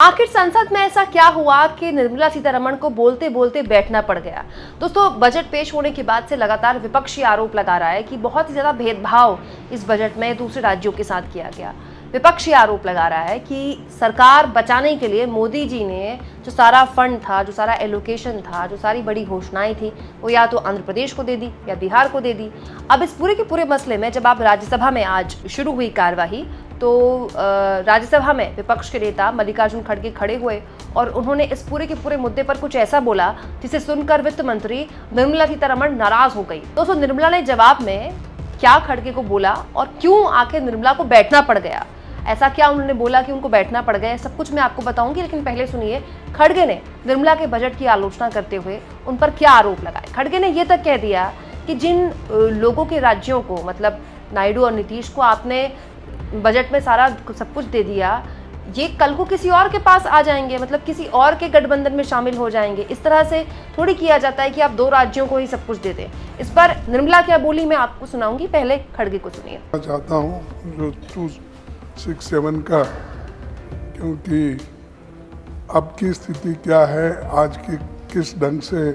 आखिर संसद में ऐसा क्या हुआ कि निर्मला सीतारमण को बोलते बोलते बैठना पड़ गया। दोस्तों, बजट पेश होने के बाद से लगातार विपक्षी आरोप लगा रहा है कि बहुत ही ज्यादा भेदभाव इस बजट में दूसरे राज्यों के साथ किया गया। विपक्षी आरोप लगा रहा है कि सरकार बचाने के लिए मोदी जी ने जो सारा फंड था, जो सारा एलोकेशन था, जो सारी बड़ी घोषणाएं थी, वो या तो आंध्र प्रदेश को दे दी या बिहार को दे दी। अब इस पूरे के पूरे मसले में जब आप राज्यसभा में आज शुरू हुई कार्यवाही तो राज्यसभा में विपक्ष के नेता मल्लिकार्जुन खड़गे खड़े हुए और उन्होंने इस पूरे के पूरे मुद्दे पर कुछ ऐसा बोला जिसे सुनकर वित्त मंत्री निर्मला सीतारमण नाराज हो गई। दोस्तों, निर्मला ने जवाब में क्या खड़गे को बोला और क्यों आखिर निर्मला को बैठना पड़ गया, ऐसा क्या उन्होंने बोला कि उनको बैठना पड़ गया, सब कुछ मैं आपको बताऊंगी। लेकिन पहले सुनिए खड़गे ने निर्मला के बजट की आलोचना करते हुए उन पर क्या आरोप लगाए। खड़गे ने यह तक कह दिया कि जिन लोगों के राज्यों को, मतलब नायडू और नीतीश को आपने बजट में सारा सब कुछ दे दिया, ये कल को किसी और के पास आ जाएंगे, मतलब किसी और के गठबंधन में शामिल हो जाएंगे। इस तरह से थोड़ी किया जाता है कि आप दो राज्यों को ही सब कुछ दे दें। इस पर निर्मला क्या बोली मैं आपको सुनाऊंगी, पहले खड़गे को सुनिए। चाहता हूँ जो 267 का, क्योंकि अब की स्थिति क्या है, आज की किस ढंग से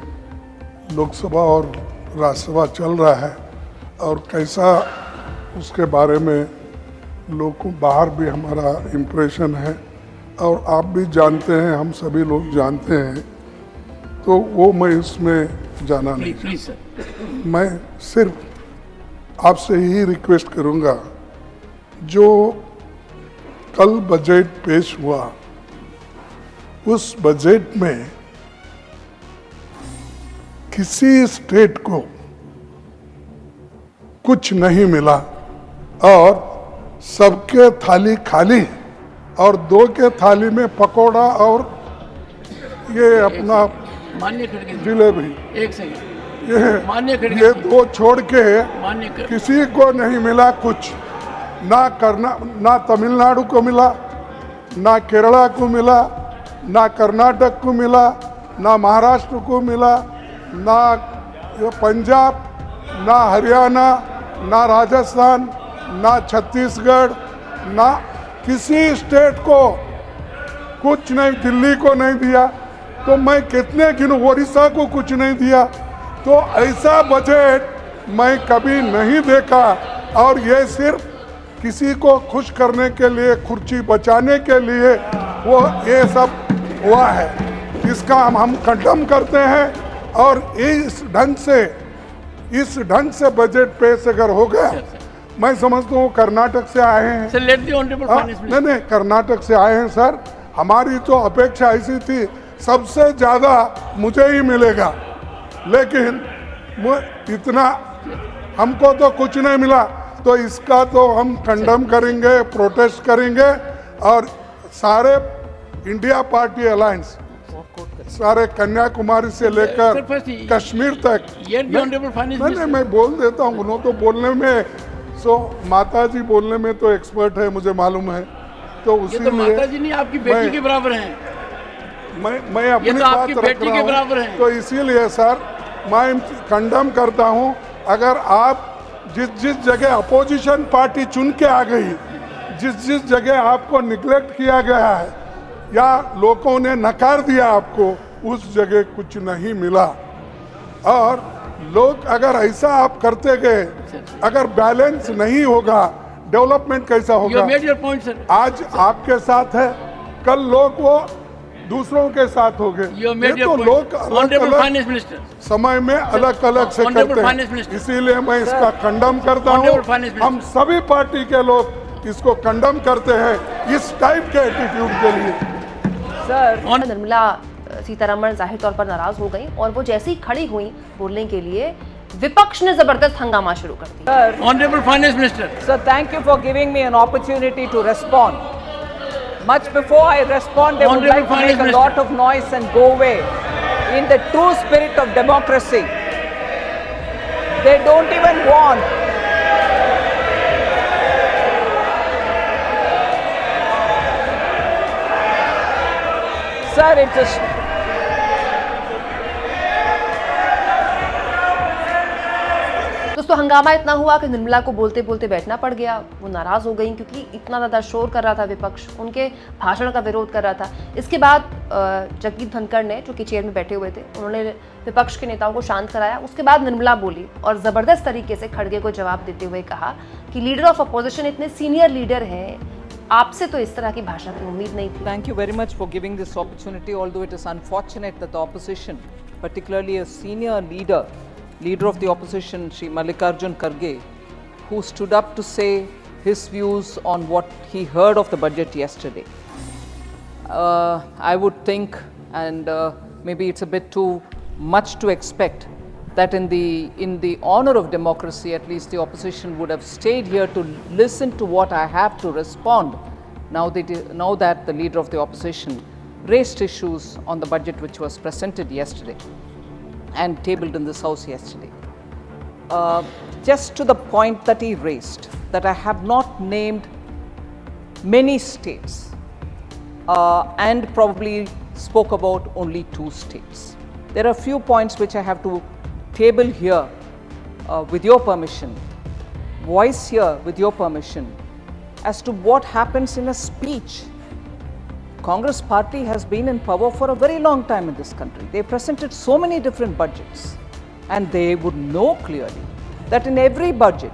लोकसभा और राज्यसभा चल रहा है और कैसा, उसके बारे में लोगों बाहर भी हमारा इम्प्रेशन है और आप भी जानते हैं, हम सभी लोग जानते हैं, तो वो मैं इसमें जाना नहीं। प्लीज सर, मैं सिर्फ आपसे ही रिक्वेस्ट करूंगा, जो कल बजट पेश हुआ उस बजट में किसी स्टेट को कुछ नहीं मिला और सबके थाली खाली और दो के थाली में पकोड़ा और ये अपना मान्य खड़गे जिलेबी, एक सेकंड, मान्य खड़गे ये दो छोड़ के मान्य किसी को नहीं मिला कुछ। ना तमिलनाडु को मिला, ना केरला को मिला, ना कर्नाटक को मिला, ना महाराष्ट्र को मिला, ना पंजाब, ना हरियाणा, ना राजस्थान, ना छत्तीसगढ़, ना किसी स्टेट को कुछ नहीं, दिल्ली को नहीं दिया, तो मैं कितने गिनूं, ओडिशा को कुछ नहीं दिया। तो ऐसा बजट मैं कभी नहीं देखा और ये सिर्फ किसी को खुश करने के लिए, कुर्सी बचाने के लिए वो ये सब हुआ है। इसका हम खंडन करते हैं और इस ढंग से बजट पेश अगर हो गया, मैं समझता हूँ कर्नाटक से आए हैं sir, let the honourable finance minister. नहीं, कर्नाटक से आए हैं सर। हमारी तो अपेक्षा ऐसी थी सबसे ज्यादा मुझे ही मिलेगा, लेकिन इतना हमको तो कुछ नहीं मिला। तो इसका तो हम खंडन करेंगे, प्रोटेस्ट करेंगे और सारे इंडिया पार्टी अलायंस, सारे कन्याकुमारी से लेकर कश्मीर तक। नहीं, मैं बोल देता हूँ, उन्होंने तो बोलने में, माता जी बोलने में तो एक्सपर्ट है, मुझे मालूम है। तो उसी तो माता जी नहीं, आपकी बेटी के बराबर हैं। मैं अपनी तो बात आपकी रख बेटी रहा के हूं, बराबर हैं। तो इसीलिए सर मैं कंडम करता हूं। अगर आप जिस जगह अपोजिशन पार्टी चुन के आ गई, जिस जगह आपको निग्लेक्ट किया गया है या लोगों ने नकार दिया आपको, उस जगह कुछ नहीं मिला। और लोग अगर ऐसा आप करते गए, अगर बैलेंस नहीं होगा, डेवलपमेंट कैसा होगा? आज आपके साथ है, कल लोग वो दूसरों के साथ हो गए। तो लोग अलग समय में अलग अलग से करते हैं, इसीलिए मैं इसका खंडन करता हूँ। हम सभी पार्टी के लोग इसको खंडन करते हैं इस टाइप के एटीट्यूड के लिए। सर, निर्मला सीतारमण जाहिर तौर पर नाराज हो गई और वो जैसे ही खड़ी हुई बोलने के लिए, विपक्ष ने जबरदस्त हंगामा शुरू कर दिया। Honourable finance minister sir, thank you for giving me an opportunity to respond. Much before I respond, they would like to make a lot of noise and go away. In the true spirit of democracy, they don't even want Sir, it's a दोस्तों, तो हंगामा इतना हुआ कि निर्मला को बोलते बोलते बैठना पड़ गया। वो नाराज हो गई क्योंकि इतना ज़्यादा शोर कर रहा था विपक्ष, उनके भाषण का विरोध कर रहा था। इसके बाद जगदीप धनखड़ ने, जो कि चेयर में बैठे हुए थे, उन्होंने विपक्ष के नेताओं को शांत कराया। उसके बाद निर्मला बोली और ज़बरदस्त तरीके से खड़गे को जवाब देते हुए कहा कि लीडर ऑफ अपोजिशन इतने सीनियर लीडर हैं, आपसे तो इस तरह की भाषा की उम्मीद नहीं थी। Thank you very much for giving this opportunity, although it is unfortunate that the opposition, particularly a senior leader of the opposition, Shri Mallikarjun Kharge, who stood up to say his views on what he heard of the budget yesterday. I would think, and maybe it's a bit too much to expect, that in the honor of democracy, at least the opposition would have stayed here to listen to what I have to respond. Now that the leader of the opposition raised issues on the budget which was presented yesterday and tabled in this house yesterday. Just to the point that he raised, that I have not named many states and probably spoke about only 2 states. There are a few points which I have to table here with your permission, voice here with your permission, as to what happens in a speech. Congress party has been in power for a very long time in this country. They presented so many different budgets, and they would know clearly that in every budget,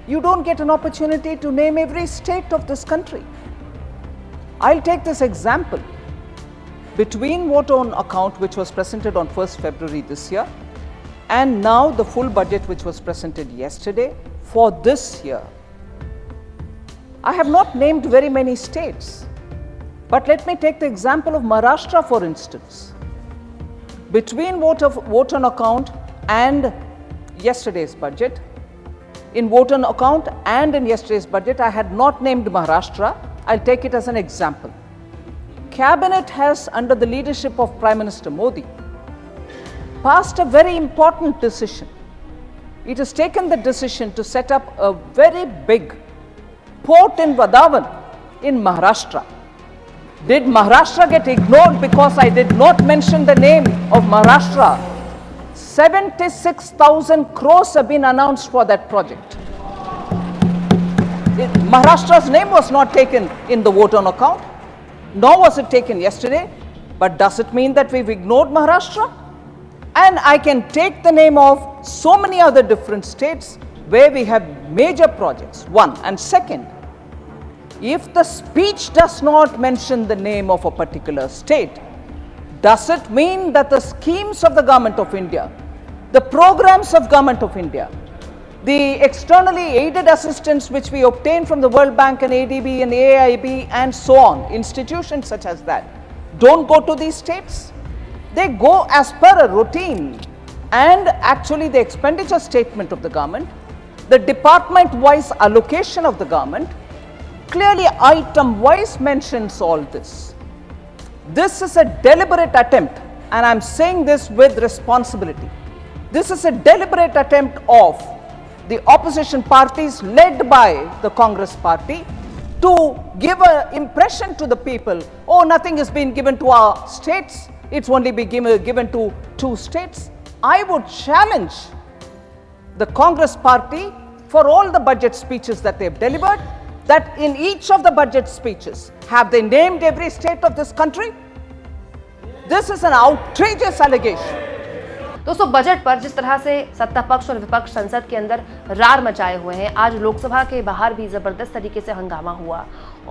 you don't get an opportunity to name every state of this country. I'll take this example. Between vote on account, which was presented on 1st February this year, and now the full budget which was presented yesterday for this year, I have not named very many states. But let me take the example of Maharashtra, for instance. Between vote on account and yesterday's budget, in vote on account and in yesterday's budget, I had not named Maharashtra. I'll take it as an example. Cabinet has, under the leadership of Prime Minister Modi, passed a very important decision. It has taken the decision to set up a very big port in Vadavan in Maharashtra. Did Maharashtra get ignored because I did not mention the name of Maharashtra? 76,000 crores have been announced for that project. Maharashtra's name was not taken in the vote on account, nor was it taken yesterday. But does it mean that we've ignored Maharashtra? And I can take the name of so many other different states where we have major projects, one. And second, if the speech does not mention the name of a particular state, does it mean that the schemes of the Government of India, the programs of Government of India, the externally aided assistance which we obtain from the World Bank and ADB and AIB and so on, institutions such as that, don't go to these states? They go as per a routine, and actually the expenditure statement of the government, the department-wise allocation of the government, clearly item-wise mentions all this. This is a deliberate attempt, and I'm saying this with responsibility. This is a deliberate attempt of the opposition parties led by the Congress party to give an impression to the people, oh, nothing has been given to our states, it's only been given to 2 states. I would challenge the Congress party for all the budget speeches that they've delivered, that in each of the budget speeches, have they named every state of this country? This is an outrageous allegation. दोस्तों, budget पर जिस तरह से सत्ता पक्ष और विपक्ष संसद के अंदर रार मचाए हुए हैं, आज लोकसभा के बाहर भी जबरदस्त तरीके से हंगामा हुआ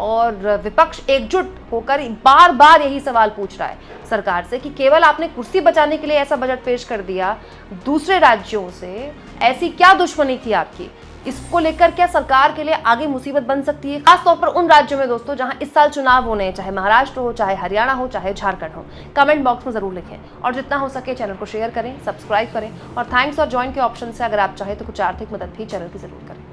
और विपक्ष एकजुट होकर बार बार यही सवाल पूछ रहा है सरकार से कि केवल आपने कुर्सी बचाने के लिए ऐसा बजट पेश कर दिया, दूसरे राज्यों से ऐसी क्या दुश्मनी थी आपकी? इसको लेकर क्या सरकार के लिए आगे मुसीबत बन सकती है, खासतौर पर उन राज्यों में दोस्तों जहां इस साल चुनाव होने हैं, चाहे महाराष्ट्र हो, चाहे हरियाणा हो, चाहे झारखंड हो? कमेंट बॉक्स में जरूर लिखें और जितना हो सके चैनल को शेयर करें, सब्सक्राइब करें और थैंक्स और ज्वाइन के ऑप्शन से अगर आप चाहें तो कुछ आर्थिक मदद भी चैनल की जरूर करें।